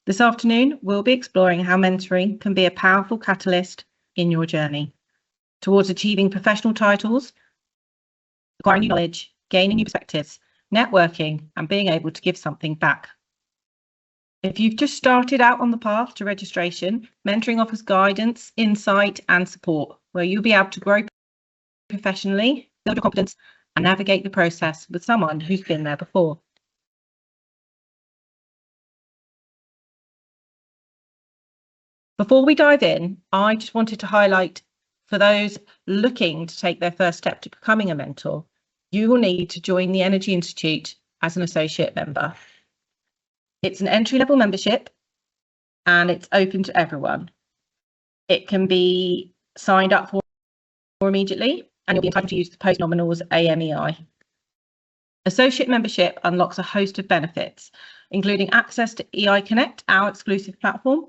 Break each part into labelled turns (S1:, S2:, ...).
S1: This afternoon, we'll be exploring how mentoring can be a powerful catalyst in your journey towards achieving professional titles, acquiring new knowledge, gaining new perspectives, networking, and being able to give something back. If you've just started out on the path to registration, mentoring offers guidance, insight, and support where you'll be able to grow professionally, build your confidence, and navigate the process with someone who's been there before. Before we dive in, I just wanted to highlight for those looking to take their first step to becoming a mentor, you will need to join the Energy Institute as an associate member. It's an entry-level membership and it's open to everyone. It can be signed up for immediately and you'll be entitled to use the post-nominals AMEI. Associate membership unlocks a host of benefits, including access to EI Connect, our exclusive platform,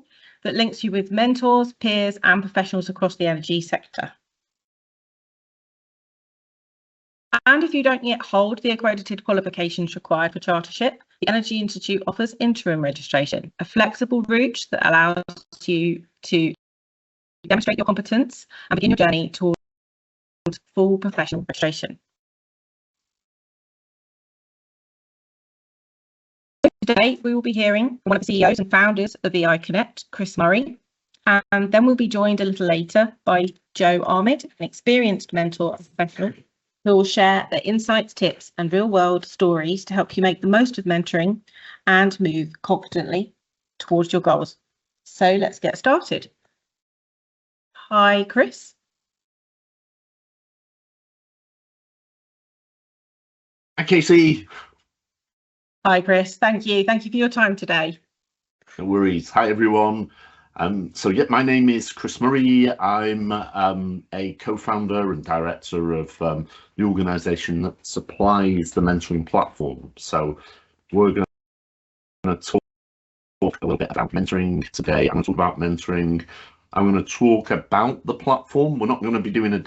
S1: that links you with mentors, peers, and professionals across the energy sector. And if you don't yet hold the accredited qualifications required for chartership, the Energy Institute offers interim registration, a flexible route that allows you to demonstrate your competence and begin your journey towards full professional registration. Today, we will be hearing from one of the CEOs and founders of EI Connect, Chris Murray, and then we'll be joined a little later by Joe Ahmed, an experienced mentor and professional, who will share their insights, tips, and real-world stories to help you make the most of mentoring and move confidently towards your goals. So let's get started. Hi, Chris.
S2: Hi, Casey.
S1: Hi, Chris. Thank you. Thank you for your time today.
S2: No worries. Hi, everyone. My name is Chris Murray. I'm a co-founder and director of the organisation that supplies the mentoring platform. So we're going to talk a little bit about mentoring today. I'm going to talk about mentoring. I'm going to talk about the platform. We're not going to be doing a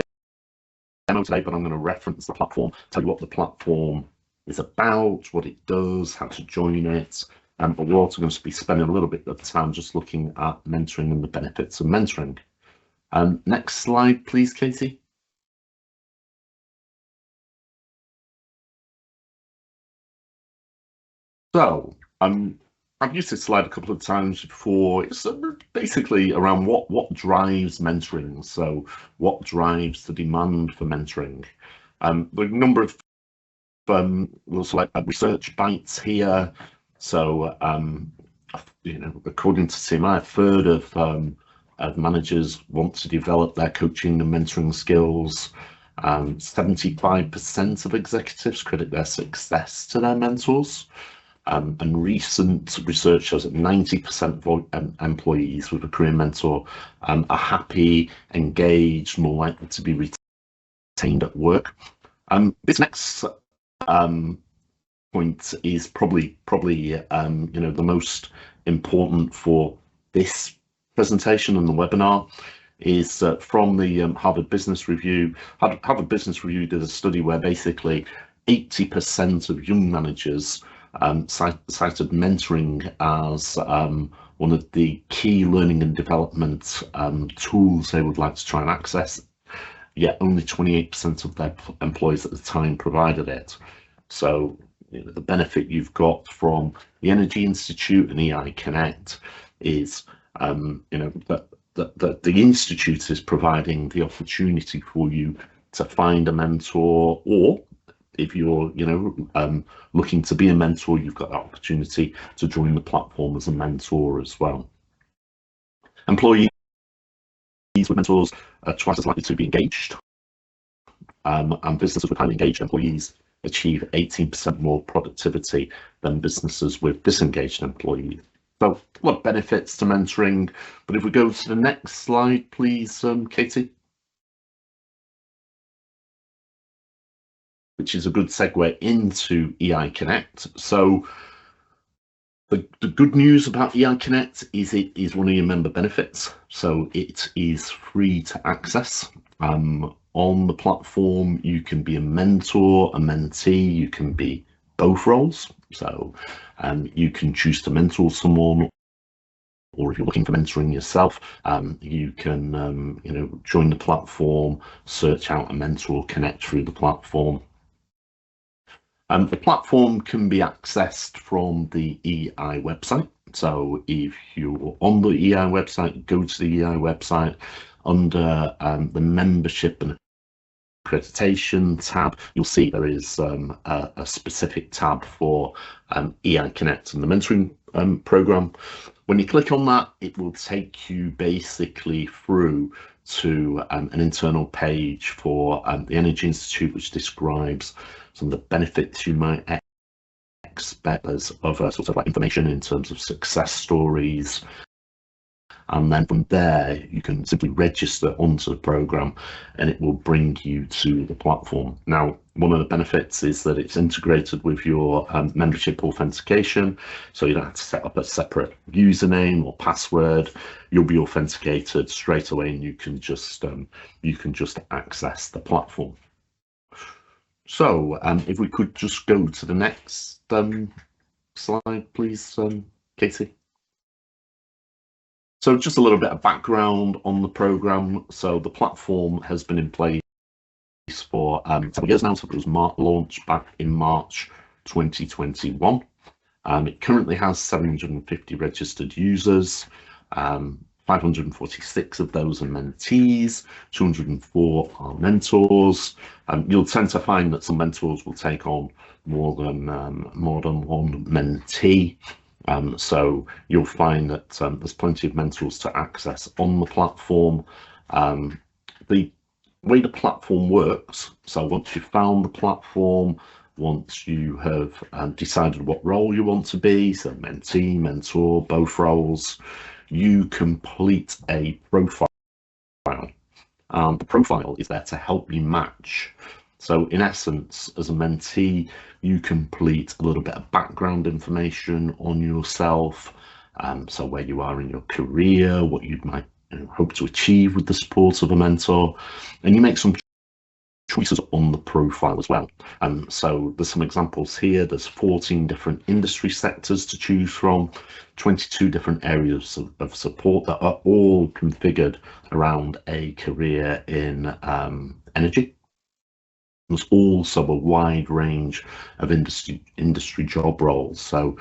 S2: demo today, but I'm going to reference the platform, tell you what the platform is about, what it does, how to join it. But we're also going to be spending a little bit of time just looking at mentoring and the benefits of mentoring. Next slide, please, Katie. So I've used this slide a couple of times before. It's basically around what drives mentoring. So what drives the demand for mentoring? The number of research bites here. So, according to CMI, a third of managers want to develop their coaching and mentoring skills. 75% of executives credit their success to their mentors. And recent research shows that 90% of employees with a career mentor are happy, engaged, more likely to be retained at work. This next point is probably the most important for this presentation and the webinar is from the Harvard Business Review. Harvard Business Review did a study where basically 80% of young managers cited mentoring as one of the key learning and development tools they would like to try and access, yet only 28% of their employees at the time provided it. So the benefit you've got from the Energy Institute and EI Connect is that the Institute is providing the opportunity for you to find a mentor, or if you're looking to be a mentor, you've got that opportunity to join the platform as a mentor as well. Employees with mentors are twice as likely to be engaged, and businesses with highly engaged employees achieve 18% more productivity than businesses with disengaged employees. So a lot of benefits to mentoring. But if we go to the next slide, please, Katie. Which is a good segue into EI Connect. So the good news about EI Connect is it is one of your member benefits. So it is free to access. On the platform, you can be a mentor, a mentee, you can be both roles. So you can choose to mentor someone or if you're looking for mentoring yourself, you can join the platform, search out a mentor, connect through the platform. The platform can be accessed from the EI website. So if you're on the EI website, go to the EI website under the membership and accreditation tab. You'll see there is a specific tab for EI Connect and the mentoring program. When you click on that, it will take you basically through to an internal page for the Energy Institute, which describes some of the benefits you might expect as other sort of like information in terms of success stories. And then from there, you can simply register onto the program and it will bring you to the platform. Now, one of the benefits is that it's integrated with your membership authentication. So you don't have to set up a separate username or password. You'll be authenticated straight away and you can just access the platform. So if we could just go to the next slide, please, Katie. So just a little bit of background on the program. So the platform has been in place for several years now. So it was launched back in March 2021. It currently has 750 registered users. 546 of those are mentees, 204 are mentors. You'll tend to find that some mentors will take on more than one mentee. So you'll find that there's plenty of mentors to access on the platform. The way the platform works, so once you've found the platform, once you have decided what role you want to be, so mentee, mentor, both roles, you complete a profile. The profile is there to help you match. So in essence, as a mentee, you complete a little bit of background information on yourself. So where you are in your career, what you might hope to achieve with the support of a mentor, and you make some choices on the profile as well. So there's some examples here. There's 14 different industry sectors to choose from, 22 different areas of support that are all configured around a career in energy. There's also a wide range of industry job roles. So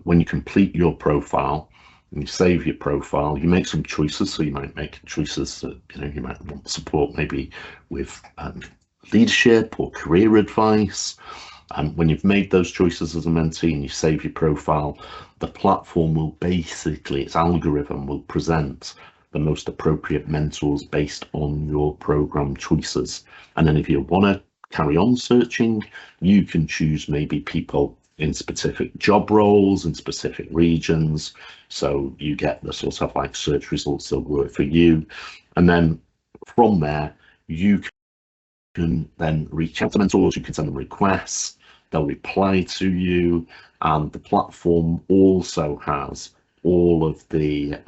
S2: when you complete your profile and you save your profile, you make some choices. So you might make choices that you might want support maybe with leadership or career advice. And when you've made those choices as a mentee and you save your profile, the platform will basically, its algorithm will present the most appropriate mentors based on your program choices. And then if you want to carry on searching, you can choose maybe people in specific job roles in specific regions. So you get the sort of like search results that work for you. And then from there, you can then reach out to mentors, you can send them requests, they'll reply to you. And the platform also has all of the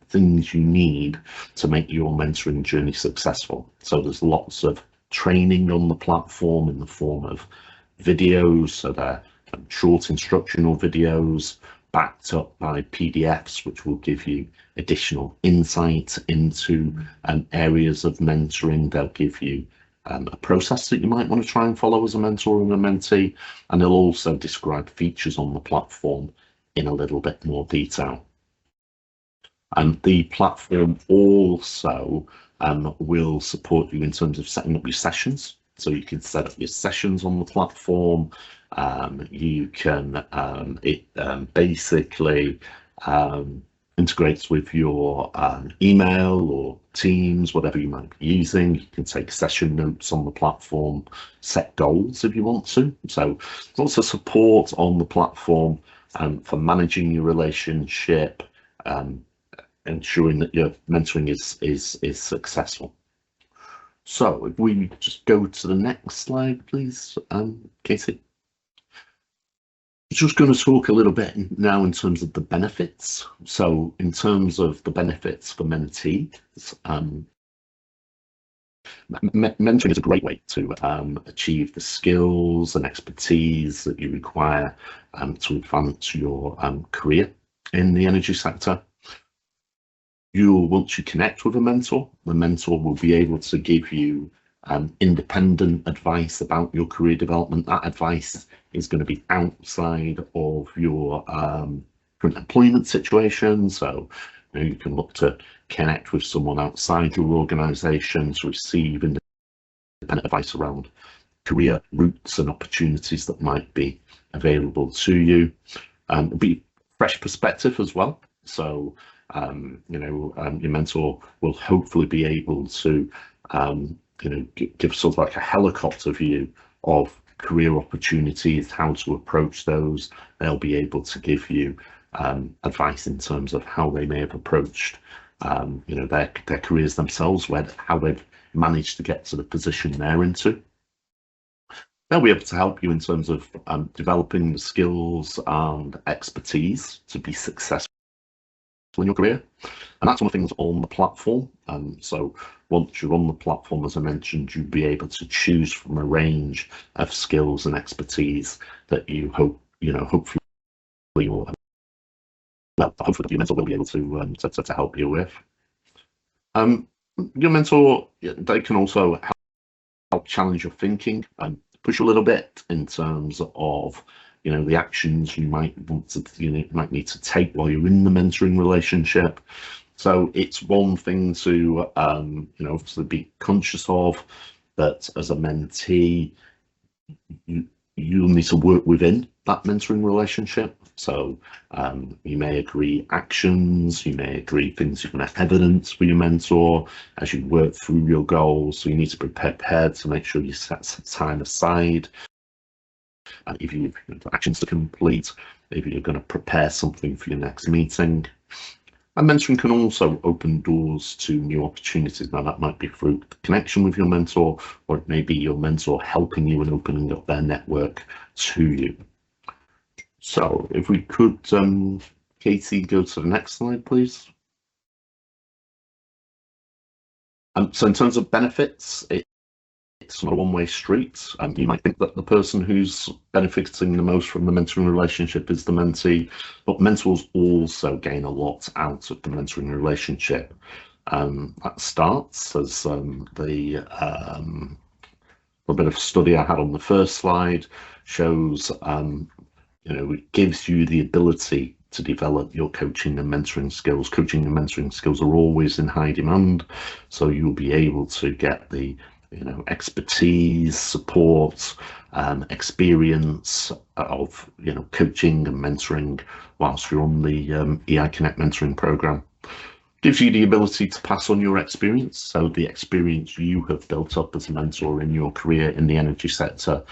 S2: things you need to make your mentoring journey successful. So there's lots of training on the platform in the form of videos, so they're short instructional videos backed up by PDFs, which will give you additional insight into areas of mentoring. They'll give you a process that you might want to try and follow as a mentor and a mentee, and they'll also describe features on the platform in a little bit more detail. And the platform also will support you in terms of setting up your sessions. So you can set up your sessions on the platform. You can, it basically integrates with your email or Teams, whatever you might be using. You can take session notes on the platform, set goals if you want to. So there's also support on the platform for managing your relationship, ensuring that your mentoring is successful. So if we just go to the next slide, please, Katie. I'm just going to talk a little bit now in terms of the benefits. So in terms of the benefits for mentees, mentoring is a great way to achieve the skills and expertise that you require to advance your career. in the energy sector. Once you connect with a mentor, the mentor will be able to give you independent advice about your career development. That advice is going to be outside of your current employment situation. So you can look to connect with someone outside your organisation to receive independent advice around career routes and opportunities that might be available to you. It'll be fresh perspective as well. So your mentor will hopefully be able to give sort of like a helicopter view of career opportunities, how to approach those. They'll be able to give you advice in terms of how they may have approached their careers themselves, how they've managed to get to the position they're into. They'll be able to help you in terms of developing the skills and expertise to be successful in your career. And that's one of the things on the platform. So once you're on the platform, as I mentioned, you'll be able to choose from a range of skills and expertise that you hopefully your mentor will be able to help you with. Your mentor, they can also help challenge your thinking and push you a little bit in terms of the actions you might want to might need to take while you're in the mentoring relationship. So it's one thing to obviously be conscious of, that as a mentee you'll need to work within that mentoring relationship. So you may agree actions, you may agree things you're going to evidence for your mentor as you work through your goals. So you need to be prepared to make sure you set some time aside. And if you've actions to complete, if you're going to prepare something for your next meeting. And mentoring can also open doors to new opportunities. Now that might be through connection with your mentor, or it may be your mentor helping you and opening up their network to you. So if we could, Katie, go to the next slide, please. So in terms of benefits, it's not a one-way street. You might think that the person who's benefiting the most from the mentoring relationship is the mentee, but mentors also gain a lot out of the mentoring relationship. That starts as the bit of study I had on the first slide shows, it gives you the ability to develop your coaching and mentoring skills. Coaching and mentoring skills are always in high demand, so you'll be able to get the expertise, support, experience of coaching and mentoring whilst you're on the EI Connect mentoring program. Gives you the ability to pass on your experience. So the experience you have built up as a mentor in your career in the energy sector,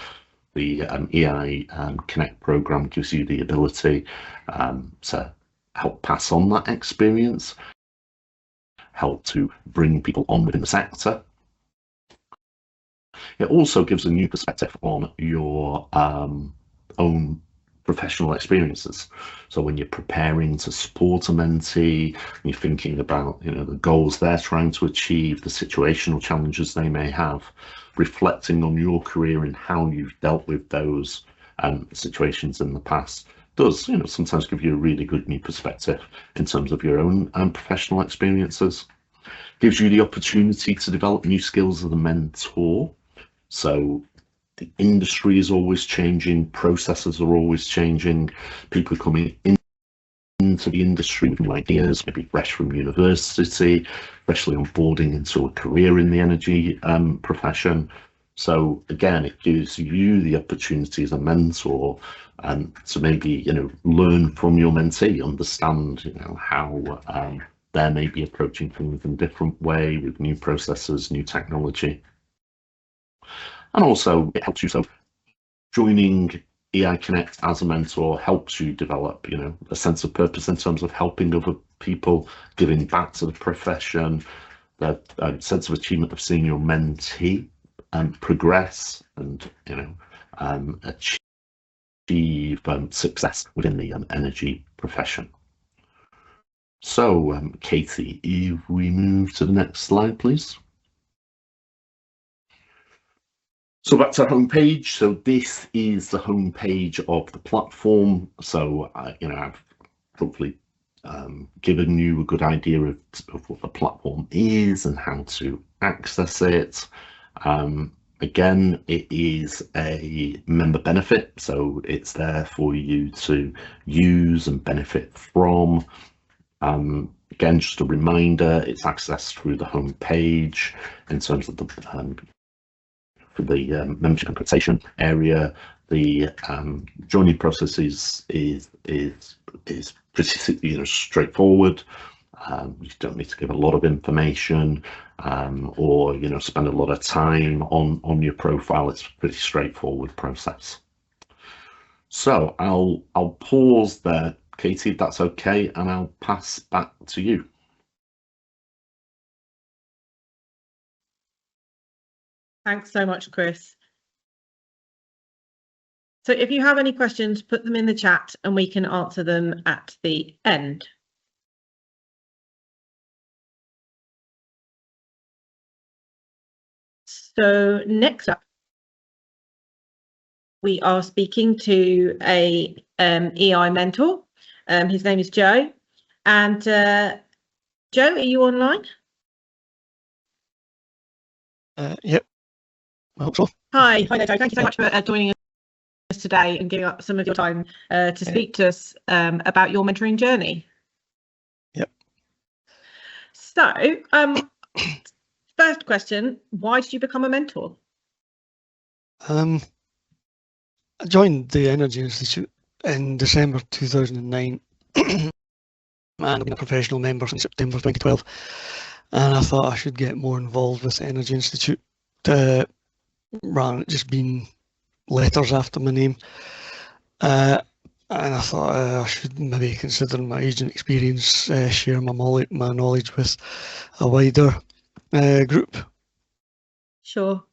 S2: the EI Connect program gives you the ability to help pass on that experience, help to bring people on within the sector. It also gives a new perspective on your own professional experiences. So when you're preparing to support a mentee, you're thinking about the goals they're trying to achieve, the situational challenges they may have, reflecting on your career and how you've dealt with those situations in the past does sometimes give you a really good new perspective in terms of your own professional experiences. Gives you the opportunity to develop new skills as a mentor. So the industry is always changing, processes are always changing, people are coming into the industry with new ideas, maybe fresh from university, especially onboarding into a career in the energy profession. So again, it gives you the opportunity as a mentor to maybe learn from your mentee, understand how they may be approaching things in a different way with new processes, new technology. And also it helps you, so joining EI Connect as a mentor helps you develop a sense of purpose in terms of helping other people, giving back to the profession, the sense of achievement of seeing your mentee progress and achieve success within the energy profession. So Katie, if we move to the next slide, please. So back to our homepage. So this is the homepage of the platform. So I've hopefully given you a good idea of what the platform is and how to access it. Again, it is a member benefit, so it's there for you to use and benefit from. Again, just a reminder, it's accessed through the home page in terms of the for the membership and quotation area. The joining process is pretty straightforward. You don't need to give a lot of information or spend a lot of time on your profile. It's a pretty straightforward process. So I'll pause there, Katie, if that's okay, and I'll pass back to you.
S1: Thanks so much, Chris. So if you have any questions, put them in the chat and we can answer them at the end. So next up, we are speaking to a EI mentor. His name is Joe. And Joe, are you online?
S3: Yep, I hope so.
S1: Hi there, Joe. Thank you so much for joining us today and giving up some of your time to speak to us about your mentoring journey.
S3: Yep.
S1: So, first question, why did you become a mentor?
S3: I joined the Energy Institute in December 2009 and I've been a professional member since September 2012, and I thought I should get more involved with the Energy Institute rather than just being letters after my name. And I thought I should maybe consider my age and experience, share my knowledge with a wider group.
S1: Sure.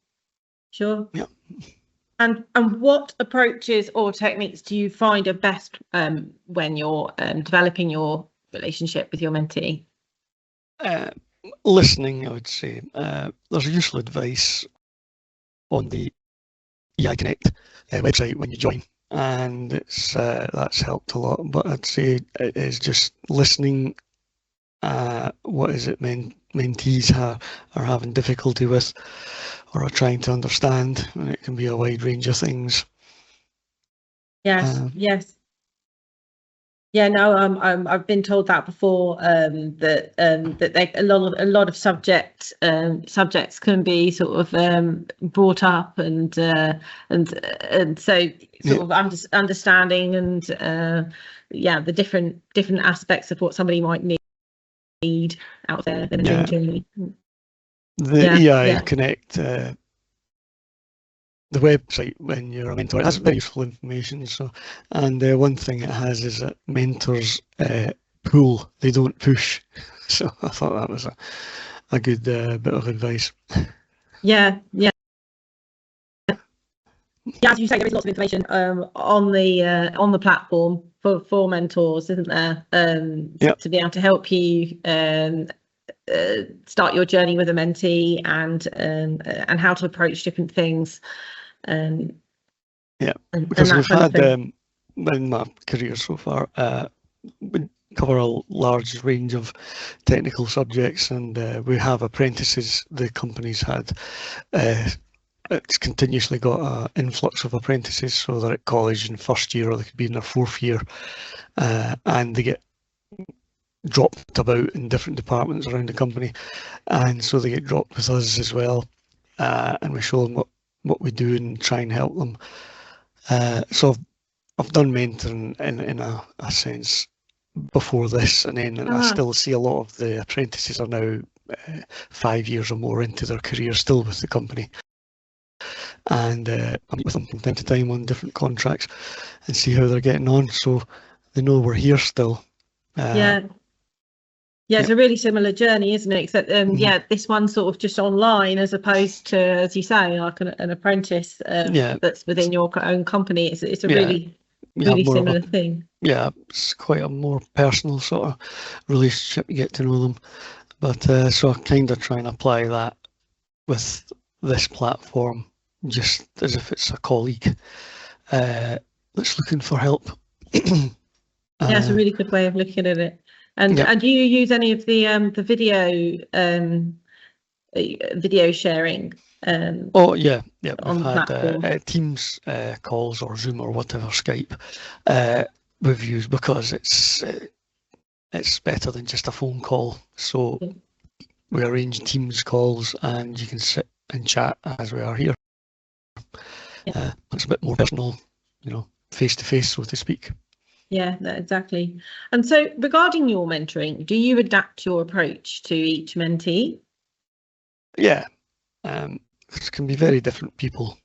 S3: Yeah.
S1: And what approaches or techniques do you find are best when you're developing your relationship with your mentee?
S3: Listening, I would say. There's useful advice on the EI Connect website when you join, and it's that's helped a lot. But I'd say it is just listening. What is it mentees are having difficulty with or are trying to understand, and it can be a wide range of things.
S1: Yes. Yeah, no, I've been told that before, that a lot of subjects can be sort of brought up and so sort of understanding and the different aspects of what somebody might need out there.
S3: The EI Connect, the website when you're a mentor, it has very useful information. So, and one thing it has is that mentors pull, they don't push. So I thought that was a good bit of advice.
S1: Yeah. As you say, there is lots of information on the platform for mentors, isn't there? To be able to help you start your journey with a mentee and how to approach different things.
S3: Because we've had in my career so far, we cover a large range of technical subjects, and we have apprentices. The company's had it's continuously got an influx of apprentices, so they're at college in first year or they could be in their fourth year, and they get dropped about in different departments around the company, and so they get dropped with us as well, and we show them what we do and try and help them. So I've done mentoring in a sense before this, and then I still see a lot of the apprentices are now 5 years or more into their career, still with the company. And I meet with them from time to time on different contracts and see how they're getting on, so they know we're here still.
S1: It's a really similar journey, isn't it? Except this one's sort of just online as opposed to, as you say, like an apprentice that's within your own company. It's a really similar thing. Yeah,
S3: it's quite a more personal sort of relationship. You get to know them, but so I kind of try and apply that with this platform, just as if it's a colleague that's looking for help.
S1: It's a really good way of looking at it. And
S3: Yep.
S1: do you use any of the video sharing?
S3: Oh yeah, yeah.
S1: On
S3: We've
S1: the
S3: had
S1: platform?
S3: Teams calls or Zoom or whatever, Skype. We've used because it's better than just a phone call. So
S1: Yeah.
S3: we arrange Teams calls, and you can sit and chat as we are here.
S1: Yeah.
S3: It's a bit more personal, face to face, so to speak.
S1: Yeah, exactly. And so regarding your mentoring, do you adapt your approach to each mentee?
S3: Yeah, it can be very different people,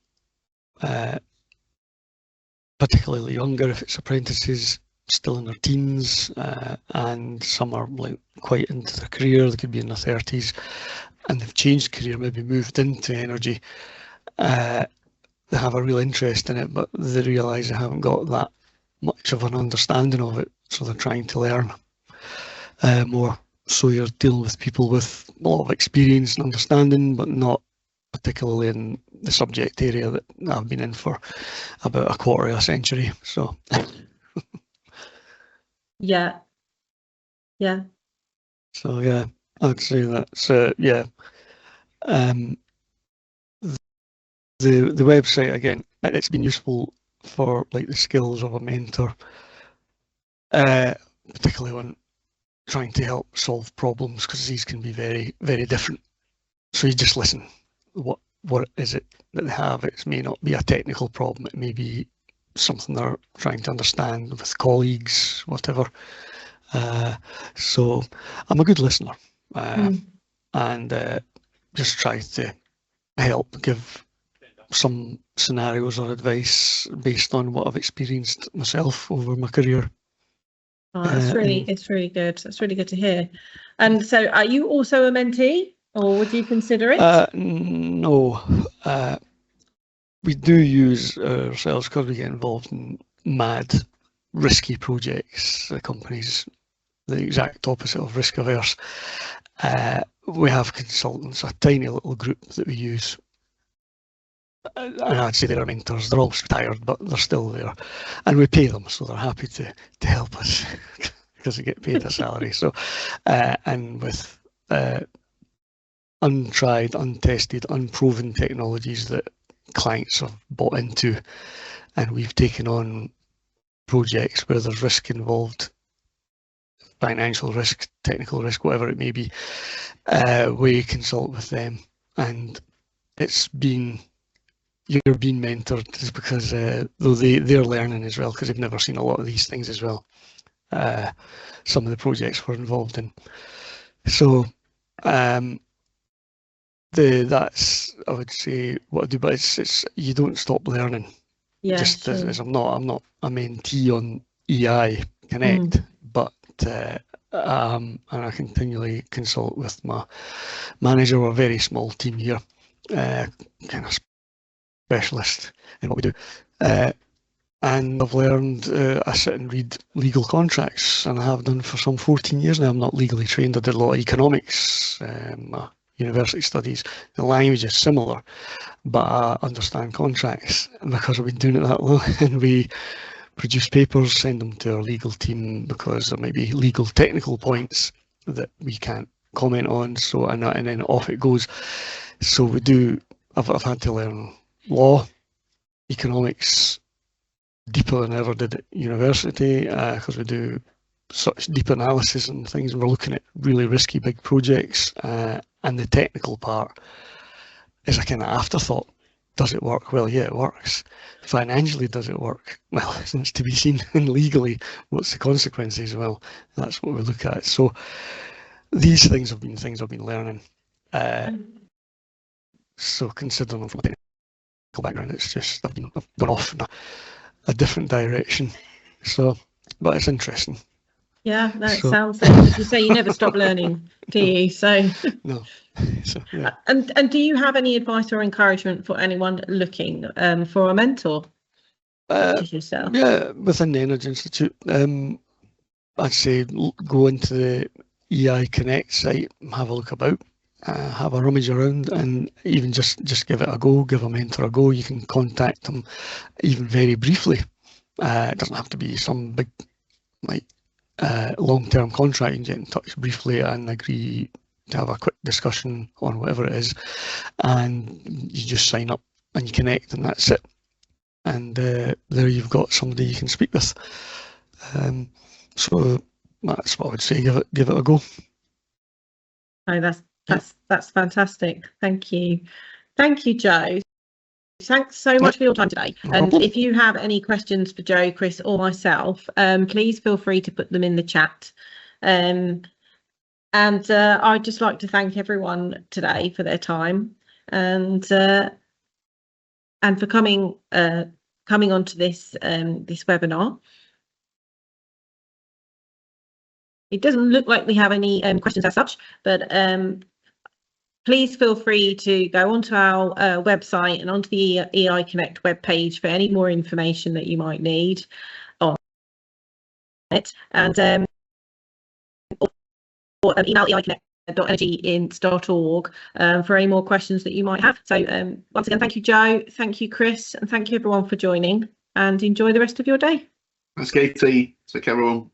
S3: particularly younger if it's apprentices still in their teens, and some are like quite into their career. They could be in their 30s and they've changed career, maybe moved into energy. They have a real interest in it, but they realise they haven't got that much of an understanding of it, so they're trying to learn more. So you're dealing with people with a lot of experience and understanding, but not particularly in the subject area that I've been in for about a quarter of a century. So
S1: Yeah.
S3: So yeah, I'd say that's the website, again, it's been useful for like the skills of a mentor, particularly when trying to help solve problems, because these can be very, very different. So you just listen. What is it that they have? It may not be a technical problem. It may be something they're trying to understand with colleagues, whatever. So I'm a good listener, and just try to help give some scenarios or advice based on what I've experienced myself over my career.
S1: Oh, it's really good. That's really good to hear. And so are you also a mentee, or would you consider it?
S3: No, we do use ourselves because we get involved in mad, risky projects. The company's the exact opposite of risk averse. We have consultants, a tiny little group that we use. And I'd say they're our mentors. They're all retired, but they're still there, and we pay them, so they're happy to help us because they get paid a salary. So, and with untried, untested, unproven technologies that clients have bought into, and we've taken on projects where there's risk involved, financial risk, technical risk, whatever it may be, we consult with them, and it's been. You're being mentored just because though they're learning as well, because they've never seen a lot of these things as well. Some of the projects we're involved in. So that's, I would say, what I do, but it's you don't stop learning.
S1: Yeah,
S3: just
S1: sure.
S3: as I'm not a mentee on EI Connect, but and I continually consult with my manager. We're a very small team here, kind of specialist in what we do, and I've learned I sit and read legal contracts, and I have done for some 14 years now. I'm not legally trained. I did a lot of economics, university studies. The language is similar, but I understand contracts because I've been doing it that long. And we produce papers, send them to our legal team because there might be legal technical points that we can't comment on. So and then off it goes. So we do. I've had to learn law, economics deeper than I ever did at university, because we do such deep analysis and things, and we're looking at really risky big projects, and the technical part is a kind of afterthought. Does it work? Well, yeah, it works. Financially, does it work? Well, it's to be seen. And legally, what's the consequences? Well, that's what we look at. So these things have been things I've been learning. So considering them from a technical background, it's just I've gone off in a different direction. So, but it's interesting.
S1: Yeah, that sounds like, as you say, you never stop learning, do you? So
S3: no. So, yeah.
S1: And do you have any advice or encouragement for anyone looking for a mentor, such as yourself?
S3: Yeah, within the Energy Institute, I'd say go into the EI Connect site, have a look about, have a rummage around, and even just give it a go, give a mentor a go. You can contact them even very briefly. It doesn't have to be some big like long-term contract, you can get in touch briefly and agree to have a quick discussion on whatever it is, and you just sign up and you connect, and that's it. And there you've got somebody you can speak with. So that's what I would say. Give it a go.
S1: Oh, that's fantastic. Thank you, Joe. Thanks so much for your time today. And if you have any questions for Joe, Chris, or myself, please feel free to put them in the chat. And I'd just like to thank everyone today for their time and for coming onto this this webinar. It doesn't look like we have any questions as such, but please feel free to go onto our website and onto the EI Connect webpage for any more information that you might need on it, and or email eiconnect.energyints.org for any more questions that you might have. So once again, thank you, Joe, thank you, Chris, and thank you everyone for joining, and enjoy the rest of your day.
S2: Thanks, Katie. Take care, everyone.